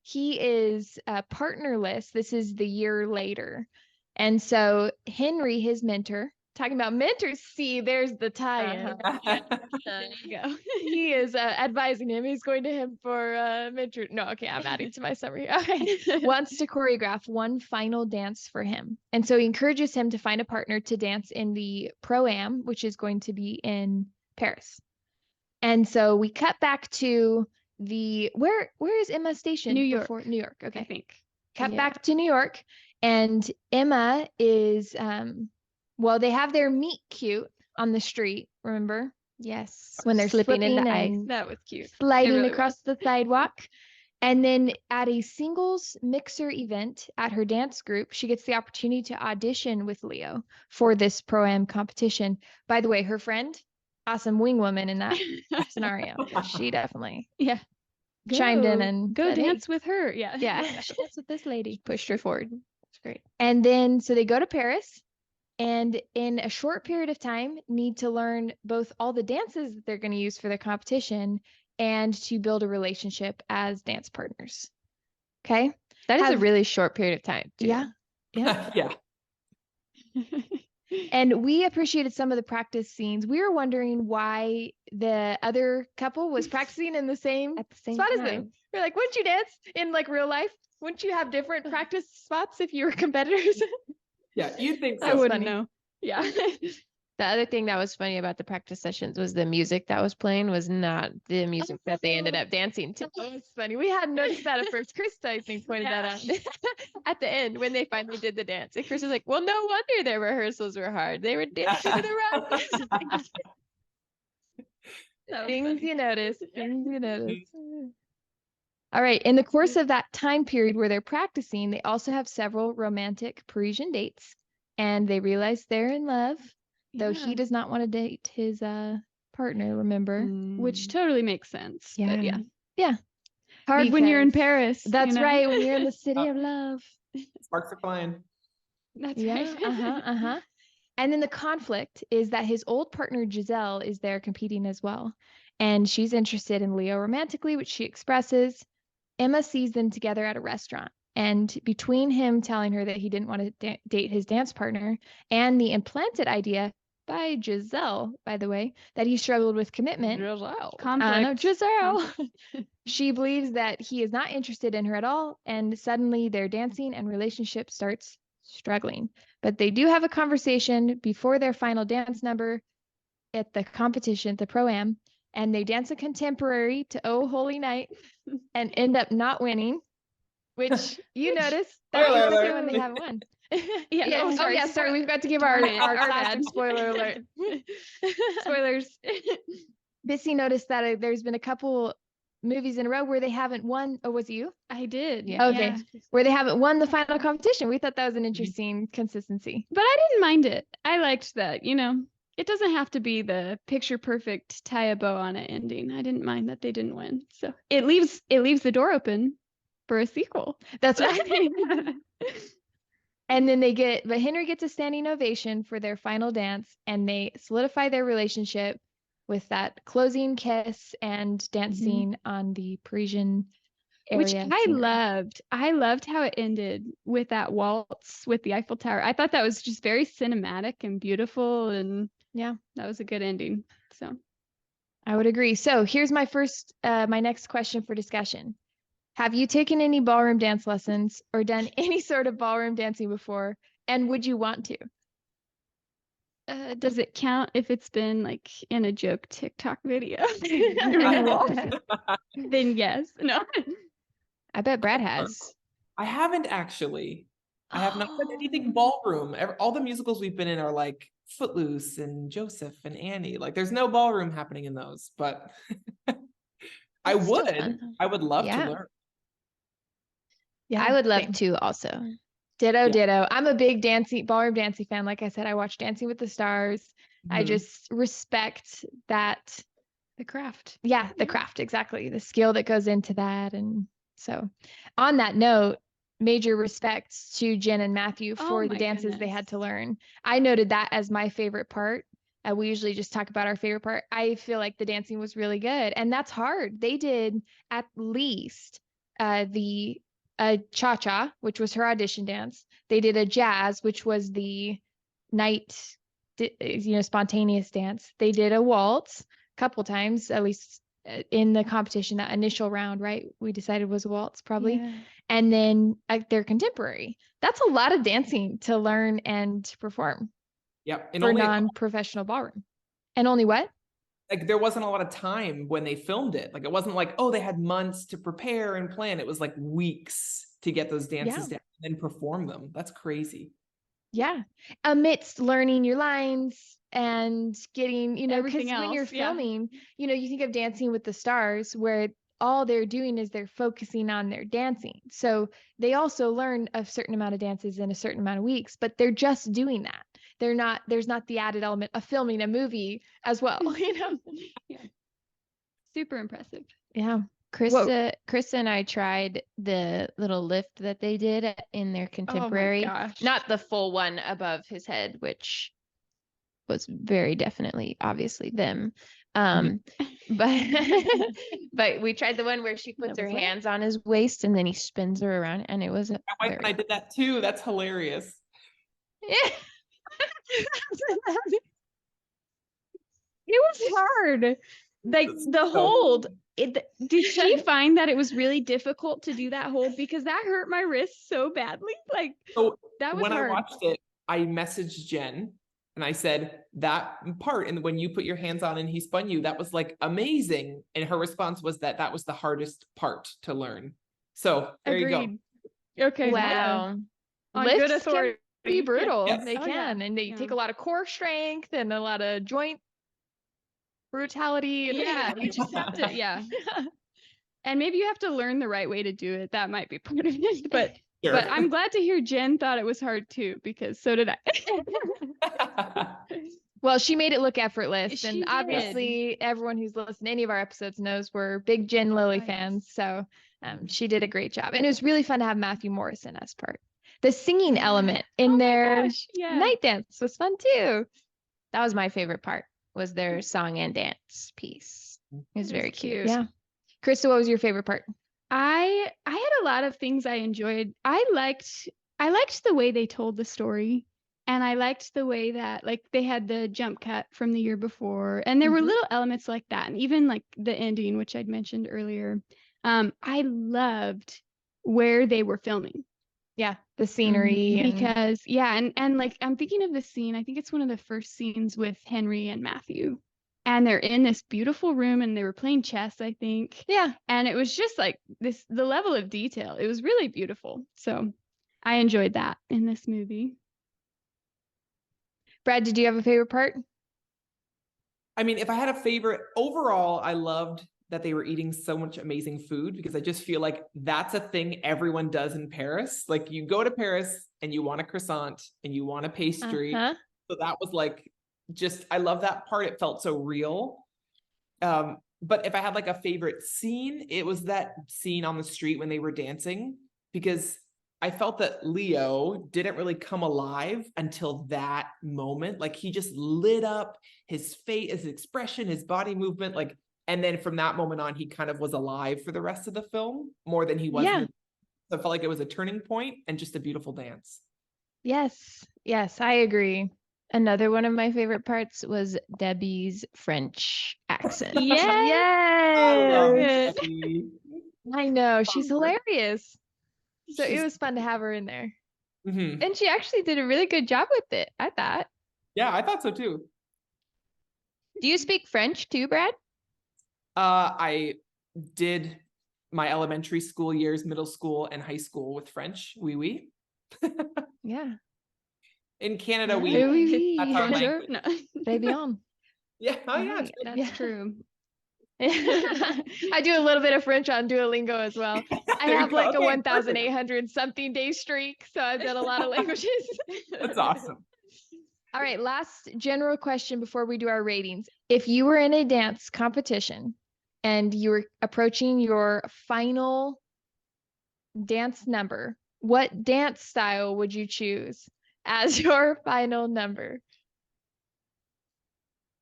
Speaker 2: he is partnerless. This is the year later. And so Henry, his mentor, talking about mentors, see, there's the tie-in.
Speaker 4: There you go.
Speaker 2: He is advising him. He's going to him for mentor. No, okay, I'm adding to my summary. Okay. Wants to choreograph one final dance for him. And so he encourages him to find a partner to dance in the Pro-Am, which is going to be in Paris. And so we cut back to where is Emma stationed?
Speaker 4: New York.
Speaker 2: Before? New York. Okay.
Speaker 4: I think.
Speaker 2: Cut
Speaker 3: Yeah.
Speaker 2: back to New York, and Emma is well, they have their meet cute on the street, remember?
Speaker 3: Yes.
Speaker 2: When they're
Speaker 3: slipping in the ice.
Speaker 2: and
Speaker 4: That was cute.
Speaker 2: sliding
Speaker 4: really
Speaker 2: across the sidewalk. And then at a singles mixer event at her dance group, she gets the opportunity to audition with Leo for this Pro-Am competition. By the way, her friend, awesome wing woman in that scenario. 'Cause she definitely
Speaker 4: Yeah.
Speaker 2: chimed in and
Speaker 4: go
Speaker 2: said, "Hey."
Speaker 4: dance with her. Yeah.
Speaker 2: Yeah, that's with this lady.
Speaker 3: Pushed her forward. It's great.
Speaker 2: And then so they go to Paris, and in a short period of time need to learn both all the dances that they're going to use for their competition and to build a relationship as dance partners. Okay?
Speaker 3: That is a
Speaker 2: Have-
Speaker 3: really short period of time. Too.
Speaker 2: Yeah.
Speaker 5: Yeah.
Speaker 2: And we appreciated some of the practice scenes. We were wondering why the other couple was practicing in the same
Speaker 3: At the same
Speaker 2: spot as
Speaker 3: time.
Speaker 2: them. We're like, wouldn't you dance in like real life? Wouldn't you have different practice spots if you were competitors?
Speaker 5: Yeah, you'd think
Speaker 2: That
Speaker 4: I
Speaker 5: so.
Speaker 2: was
Speaker 4: wouldn't
Speaker 2: funny.
Speaker 4: know. Yeah.
Speaker 3: The other thing that was funny about the practice sessions was the music that was playing was not the music that they ended up dancing to.
Speaker 2: That was funny. We hadn't noticed that at first. Krista, I think, pointed that out.
Speaker 3: At the end when they finally did the dance. And Chris was like, well, no wonder their rehearsals were hard. They were dancing to the wrong music.
Speaker 4: That was
Speaker 2: Things
Speaker 4: funny.
Speaker 2: you notice. Things you notice. All right. In the course of that time period where they're practicing, they also have several romantic Parisian dates, and they realize they're in love, though he
Speaker 4: Yeah.
Speaker 2: does not want to date his partner, remember?
Speaker 4: Which totally makes sense. But
Speaker 2: Yeah.
Speaker 4: yeah.
Speaker 2: Yeah.
Speaker 4: Hard when you're in
Speaker 2: Because-
Speaker 4: Paris.
Speaker 2: That's
Speaker 4: you know?
Speaker 2: right. When you're in the city of love.
Speaker 5: Sparks are flying.
Speaker 4: That's
Speaker 2: Yeah.
Speaker 4: right.
Speaker 2: Uh-huh. And then the conflict is that his old partner Giselle is there competing as well. And she's interested in Leo romantically, which she expresses. Emma sees them together at a restaurant. And between him telling her that he didn't want to date his dance partner and the implanted idea by Giselle, by the way, that he struggled with commitment.
Speaker 4: Conflict.
Speaker 2: No, Giselle.
Speaker 4: Conflict.
Speaker 2: She believes that he is not interested in her at all, and suddenly their dancing and relationship starts struggling. But they do have a conversation before their final dance number at the competition, the Pro-Am, and they dance a contemporary to Oh Holy Night and end up not winning, which you notice that
Speaker 5: Spoiler
Speaker 2: was
Speaker 5: alert.
Speaker 2: when they haven't won.
Speaker 4: Yeah,
Speaker 2: Oh,
Speaker 4: sorry,
Speaker 2: yeah, sorry. We've got to give our classic
Speaker 4: bad.
Speaker 2: spoiler alert.
Speaker 4: Spoilers.
Speaker 2: Bissy noticed that there's been a couple movies in a row where they haven't won. Oh, was it you?
Speaker 4: I did.
Speaker 3: Yeah.
Speaker 2: Okay.
Speaker 4: Yeah.
Speaker 2: Where they haven't won the final competition. We thought that was an interesting consistency.
Speaker 4: But I didn't mind it. I liked that, it doesn't have to be the picture perfect tie a bow on it ending. I didn't mind that they didn't win. So it leaves the door open for a sequel.
Speaker 2: That's right. And then but Henry gets a standing ovation for their final dance, and they solidify their relationship with that closing kiss and dancing on the Parisian area.
Speaker 4: Which I
Speaker 2: scenery.
Speaker 4: loved. I loved how it ended with that waltz with the Eiffel Tower. I thought that was just very cinematic and beautiful, and
Speaker 2: Yeah.
Speaker 4: that was a good ending. So
Speaker 2: I would agree. So here's my next question for discussion. Have you taken any ballroom dance lessons or done any sort of ballroom dancing before? And would you want to?
Speaker 4: does it count if it's been like in a joke TikTok video? Then yes. No.
Speaker 3: I bet Brad has.
Speaker 5: I haven't actually. I have not done anything ballroom. All the musicals we've been in are like Footloose and Joseph and Annie. Like there's no ballroom happening in those, but I
Speaker 3: That's still
Speaker 5: would.
Speaker 3: fun.
Speaker 5: I would love
Speaker 3: Yeah.
Speaker 5: to learn.
Speaker 2: Yeah,
Speaker 3: I would love
Speaker 2: same.
Speaker 3: to also.
Speaker 2: Ditto,
Speaker 5: Yeah.
Speaker 2: ditto. I'm a big ballroom dancing fan. Like I said, I watched Dancing with the Stars. I
Speaker 5: Mhm.
Speaker 2: just respect that.
Speaker 4: The craft.
Speaker 2: Yeah, the craft, exactly. The skill that goes into that. And so, on that note, major respects to Jen and Matthew
Speaker 4: Oh
Speaker 2: for the
Speaker 4: my
Speaker 2: dances they had
Speaker 4: goodness.
Speaker 2: to learn. I noted that as my favorite part. We usually just talk about our favorite part. I feel like the dancing was really good, and that's hard. They did at least the cha-cha, which was her audition dance. They did a jazz, which was the night, spontaneous dance. They did a waltz couple times, at least in the competition, that initial round, right? We decided was a waltz probably.
Speaker 4: Yeah.
Speaker 2: And then their contemporary. That's a lot of dancing to learn and perform
Speaker 5: Yep. And
Speaker 2: for
Speaker 5: only
Speaker 2: non-professional ballroom. And only what?
Speaker 5: like there wasn't a lot of time when they filmed it. Like it wasn't like, oh, they had months to prepare and plan. It was like weeks to get those dances down and then perform them. That's crazy.
Speaker 2: Yeah. Amidst learning your lines and getting, because
Speaker 4: Everything
Speaker 2: when you're
Speaker 4: else, yeah.
Speaker 2: filming, you think of Dancing with the Stars, where all they're doing is they're focusing on their dancing. So they also learn a certain amount of dances in a certain amount of weeks, but they're just doing that. There's not the added element of filming a movie as well,
Speaker 4: Yeah. Super impressive.
Speaker 2: Yeah.
Speaker 3: Krista and I tried the little lift that they did in their contemporary.
Speaker 4: Oh my gosh.
Speaker 3: Not the full one above his head, which was very definitely, obviously them. But but we tried the one where she puts her hands on his waist and then he spins her around, and it was
Speaker 5: My wife and I did that too. That's hilarious.
Speaker 2: Yeah.
Speaker 4: It was hard. Like the hold. Did she find that it was really difficult to do that hold? Because that hurt my wrist so badly. Like
Speaker 5: So
Speaker 4: that was
Speaker 5: when
Speaker 4: hard.
Speaker 5: I watched it, I messaged Jen and I said, that part, and when you put your hands on and he spun you, that was like amazing. And her response was that was the hardest part to learn. So there you
Speaker 4: Agreed.
Speaker 5: go.
Speaker 4: Okay.
Speaker 3: wow.
Speaker 4: On good
Speaker 2: Lifts
Speaker 4: authority.
Speaker 2: can be brutal.
Speaker 5: Yes.
Speaker 2: They
Speaker 4: Oh,
Speaker 2: can.
Speaker 4: yeah.
Speaker 2: And they take a lot of core strength and a lot of joint brutality.
Speaker 4: Yeah, you just have to, yeah. And maybe you have to learn the right way to do it. That might be part of it. But
Speaker 5: Sure.
Speaker 4: but I'm glad to hear Jen thought it was hard too, because so did I.
Speaker 2: Well, she made it look effortless.
Speaker 4: She
Speaker 2: And
Speaker 4: did.
Speaker 2: obviously everyone who's listened to any of our episodes knows we're big Jen Lilley
Speaker 4: yes.
Speaker 2: fans. So she did a great job. And it was really fun to have Matthew Morrison as part. The singing element in their
Speaker 4: Yeah.
Speaker 2: night dance was fun too.
Speaker 3: That was my favorite part, was their song and dance piece. It was very cute.
Speaker 2: Yeah. Krista, what was your favorite part?
Speaker 4: I had a lot of things I enjoyed. I liked the way they told the story, and I liked the way that like they had the jump cut from the year before, and there were little elements like that, and even like the ending, which I'd mentioned earlier. I loved where they were filming.
Speaker 2: Yeah, the scenery.
Speaker 4: Because and like I'm thinking of this scene, I think it's one of the first scenes with Henry and Matthew. And they're in this beautiful room and they were playing chess, I think.
Speaker 2: Yeah.
Speaker 4: And it was just like the level of detail. It was really beautiful. So I enjoyed that in this movie.
Speaker 2: Brad, did you have a favorite part?
Speaker 5: I mean, if I had a favorite, overall, I loved that they were eating so much amazing food, because I just feel like that's a thing everyone does in Paris. Like you go to Paris and you want a croissant and you want a pastry. So that was like, I love that part. It felt so real. But if I had like a favorite scene, it was that scene on the street when they were dancing, because I felt that Leo didn't really come alive until that moment. Like he just lit up, his face, his expression, his body movement, like, and then from that moment on, he kind of was alive for the rest of the film more than he was.
Speaker 2: Yeah.
Speaker 5: So I felt like it was a turning point and just a beautiful dance.
Speaker 2: Yes, I agree. Another one of my favorite parts was Debbie's French accent.
Speaker 5: Yes.
Speaker 2: I know, she's hilarious. So it was fun to have her in there.
Speaker 5: Mm-hmm.
Speaker 2: And she actually did a really good job with it, I thought.
Speaker 5: Yeah, I thought so too.
Speaker 3: Do you speak French too, Brad?
Speaker 5: I did my elementary school years, middle school, and high school with French. Oui.
Speaker 2: Yeah.
Speaker 5: In Canada,
Speaker 2: That's
Speaker 5: our language.
Speaker 4: No.
Speaker 2: Très bien.
Speaker 5: Yeah, oh yeah,
Speaker 2: Right,
Speaker 4: That's true.
Speaker 2: I do a little bit of French on Duolingo as well. I
Speaker 5: There you
Speaker 2: have
Speaker 5: go.
Speaker 2: like a
Speaker 5: Okay,
Speaker 2: 1,800 something day streak, so I've done a lot of languages.
Speaker 5: That's awesome.
Speaker 2: All right, last general question before we do our ratings. If you were in a dance competition and you were approaching your final dance number, what dance style would you choose as your final number?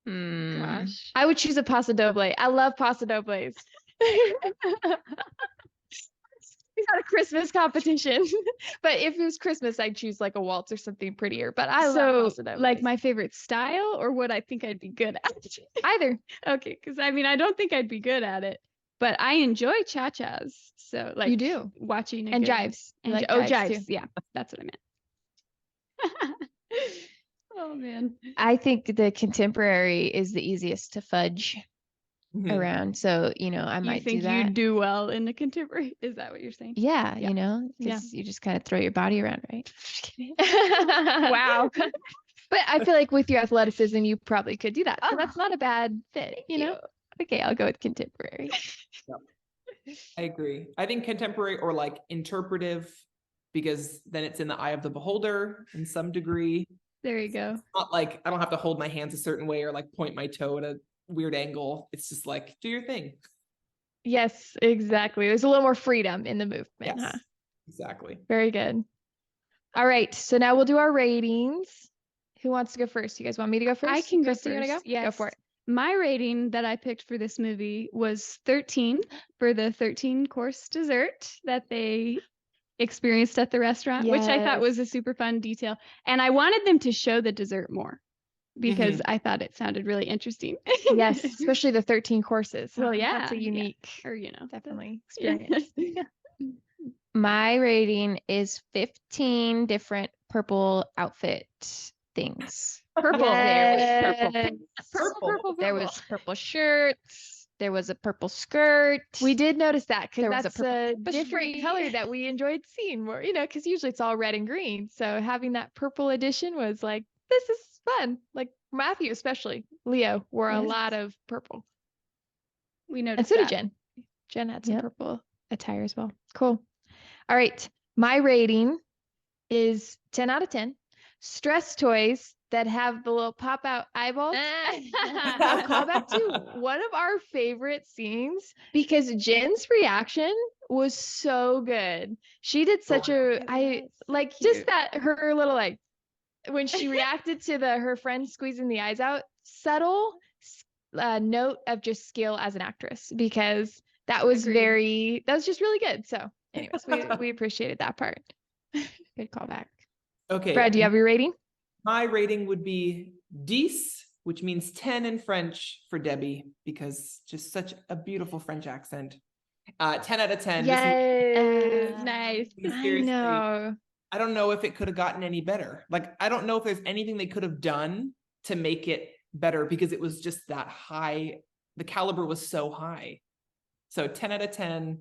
Speaker 3: Gosh.
Speaker 2: I would choose a paso doble. I love paso dobles. It's not a Christmas competition, but if it was Christmas, I'd choose like a waltz or something prettier. But I love paso dobles.
Speaker 4: Like my favorite style or what I think I'd be good at?
Speaker 2: Either.
Speaker 4: Okay, because I mean, I don't think I'd be good at it, but I enjoy cha-chas. So like
Speaker 2: You do.
Speaker 4: watching a
Speaker 2: And
Speaker 4: good-
Speaker 2: jives. You
Speaker 4: And
Speaker 2: like
Speaker 4: oh,
Speaker 2: jives, too.
Speaker 4: jives. Yeah, that's what I meant. Oh man.
Speaker 3: I think the contemporary is the easiest to fudge
Speaker 5: Mhm.
Speaker 3: around. So, I
Speaker 4: You
Speaker 3: might
Speaker 4: think
Speaker 3: do that.
Speaker 4: you'd do well in the contemporary? Is that what you're saying?
Speaker 3: Yeah,
Speaker 4: Yeah.
Speaker 3: because
Speaker 4: Yeah.
Speaker 3: you just kind of throw your body around, right? Just kidding.
Speaker 2: Wow. But I feel like with your athleticism, you probably could do that. So
Speaker 3: Oh,
Speaker 2: that's not a bad fit, you know?
Speaker 3: Okay, I'll go with contemporary.
Speaker 5: I agree. I think contemporary or like interpretive, because then it's in the eye of the beholder in some degree.
Speaker 4: There you go.
Speaker 5: It's not like I don't have to hold my hands a certain way or like point my toe at a weird angle. It's just like, do your thing.
Speaker 2: Yes, exactly. There's a little more freedom in the movement,
Speaker 5: Yes,
Speaker 2: huh?
Speaker 5: exactly.
Speaker 2: Very good. All right. So now we'll do our ratings. Who wants to go first? You guys want me to go first?
Speaker 4: I can go
Speaker 2: Kristen, you wanna
Speaker 4: first.
Speaker 2: go? Go for
Speaker 4: Yes.
Speaker 2: it.
Speaker 4: My rating that I picked for this movie was 13 for the 13-course dessert that they experienced at the restaurant, which I thought was a super fun detail. And I wanted them to show the dessert more because I thought it sounded really interesting.
Speaker 2: Yes, especially the 13 courses.
Speaker 4: Well,
Speaker 2: That's
Speaker 4: yeah,
Speaker 2: a
Speaker 4: yeah.
Speaker 2: unique,
Speaker 4: or
Speaker 2: definitely
Speaker 4: Yeah.
Speaker 2: experience.
Speaker 3: My rating is 15 different purple outfit things.
Speaker 2: Purple.
Speaker 3: There was purple
Speaker 2: Yes.
Speaker 3: pants.
Speaker 5: Purple.
Speaker 3: There was purple shirts. There was a purple skirt.
Speaker 2: We did notice that because
Speaker 3: There was a
Speaker 2: that's a
Speaker 3: purple
Speaker 2: different
Speaker 3: tree.
Speaker 2: color that we enjoyed seeing more, because usually it's all red and green. So having that purple edition was like, this is fun. Like Matthew, especially Leo, wore a
Speaker 3: Yes.
Speaker 2: lot of purple.
Speaker 4: We
Speaker 2: And
Speaker 4: noticed
Speaker 2: so did
Speaker 4: that.
Speaker 2: Jen. Jen had some
Speaker 3: Yep.
Speaker 2: purple attire as well. Cool. All right. My rating is 10 out of 10. Stress toys that have the little pop out eyeballs. I'll call back to one of our favorite scenes because Jen's reaction was so good. She did such just that her little when she reacted to her friend squeezing the eyes out, subtle note of just skill as an actress because that was
Speaker 4: Agreed.
Speaker 2: that was just really good. So anyways, we appreciated that part.
Speaker 3: Good callback.
Speaker 5: Okay.
Speaker 2: Brad, do you have your rating?
Speaker 5: My rating would be 10, which means 10 in French for Debbie, because just such a beautiful French accent. 10 out of 10. This
Speaker 2: Yes.
Speaker 4: Nice.
Speaker 5: is
Speaker 2: I
Speaker 5: seriously,
Speaker 2: know.
Speaker 5: I don't know if it could have gotten any better. Like, I don't know if there's anything they could have done to make it better because it was just that high. The caliber was so high. So 10 out of 10,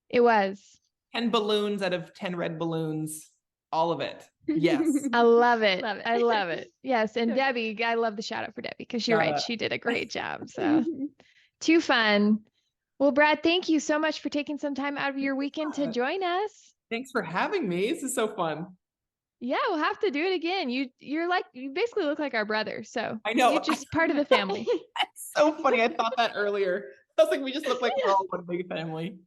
Speaker 2: It was.
Speaker 5: 10 balloons out of 10 red balloons, all of it. Yes.
Speaker 2: I love it.
Speaker 4: Love it.
Speaker 2: I love it. Yes. And Debbie, I love the shout out for Debbie because you're
Speaker 5: Shout
Speaker 2: right.
Speaker 5: out.
Speaker 2: She did a great job. So too fun. Well, Brad, thank you so much for taking some time out of your weekend to
Speaker 5: Yeah.
Speaker 2: join us.
Speaker 5: Thanks for having me. This is so fun.
Speaker 2: Yeah, we'll have to do it again. You basically look like our brother. So
Speaker 5: I know.
Speaker 2: you're just part of the family.
Speaker 5: It's so funny. I thought that earlier. I was like, we just look like we're all one big family.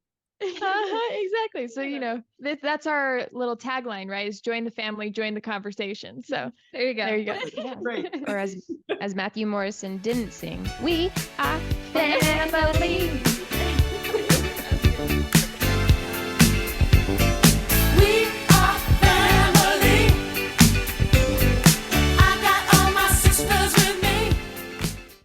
Speaker 2: Exactly. So, that's our little tagline, right? Is join the family, join the conversation. So
Speaker 4: There you go.
Speaker 2: there you go.
Speaker 3: Yeah.
Speaker 5: Great.
Speaker 3: Or as Matthew Morrison didn't sing, we
Speaker 2: Family.